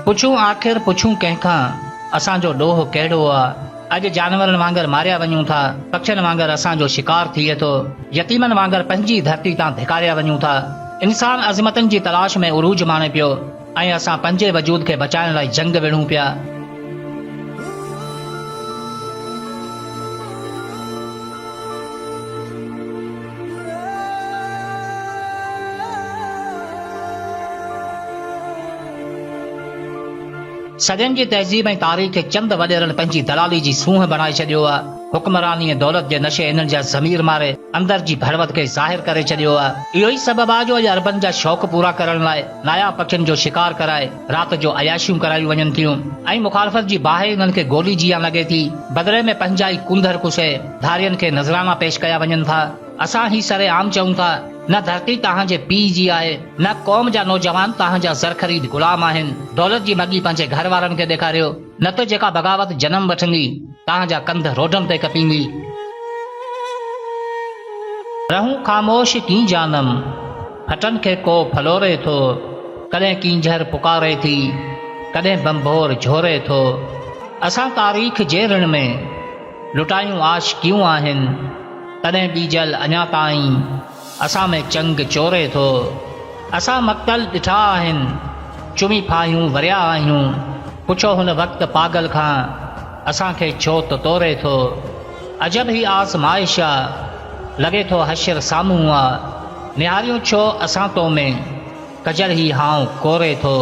पुछूं आख़िर पुछूं कंहिंखां असांजो ॾोह कहिड़ो आहे। अॼु जानवरनि वांगुरु मारिया वञूं था, पखियुनि वांगुरु असांजो शिकार थिए थो, यतीमनि वांगुरु पंहिंजी धरती तां धिकारिया वञूं था। इंसान अज़मतनि जी तलाश में उरूज माणे पियो ऐं असां पंहिंजे वजूद खे बचाइण लाइ जंग विढ़ूं पिया। सॼनि जी तहज़ीब ऐं तारीख़ खे चंद वॾेरनि पंहिंजी दलाली जी सूंह बणाए छॾियो आहे। हुक्मरानी ऐं दौलत जे नशे इन्हनि जा ज़मीर मारे अंदर जी भड़वत खे ज़ाहिर करे छॾियो आहे। इहो ई सबबु आहे जो अॼु अरबनि जा शौक़ पूरा करण लाइ नाया पखियुनि जो शिकार कराए राति जो अयाशियूं करायूं वञनि थियूं ऐं मुखालफ़त जी बाहि इन्हनि खे गोली जिया लॻे थी। बदिले में पंहिंजा ई कुंदर कुशे धारियनि खे नज़राना पेश कया वञनि था। असां ही सरे आम चऊं था, न धरती तव्हांजे पीउ जी आहे, न क़ौम जा नौजवान तव्हांजा ज़रख़रीद गुलाम आहिनि। दौलत जी मगी पंहिंजे घर वारनि खे ॾेखारियो, न त जेका बग़ावत जनम वठंदी तव्हांजा कंध रोडनि ते कपींदी। रहूं ख़ामोश कीं जानम, फटनि खे को फलोरे थो, कॾहिं कींझर पुकारे थी, कॾहिं बंभोर झोरे थो। असां तारीख़ जे ऋण में लुटायूं आशिकियूं आहिनि, तॾहिं बीजल अञा ताईं असां में चंग चोरे थो। असां मक़तल ॾिठा आहिनि, चुमी फाहियूं वरिया आहियूं। पुछो हुन वक़्तु पागल खां, असांखे छो त तोरे थो। अजब ही आज़माइश आहे, लॻे थो हशर साम्हूं आहे। निहारियूं छो असां तो में, कजर ही हाउ कोरे थो।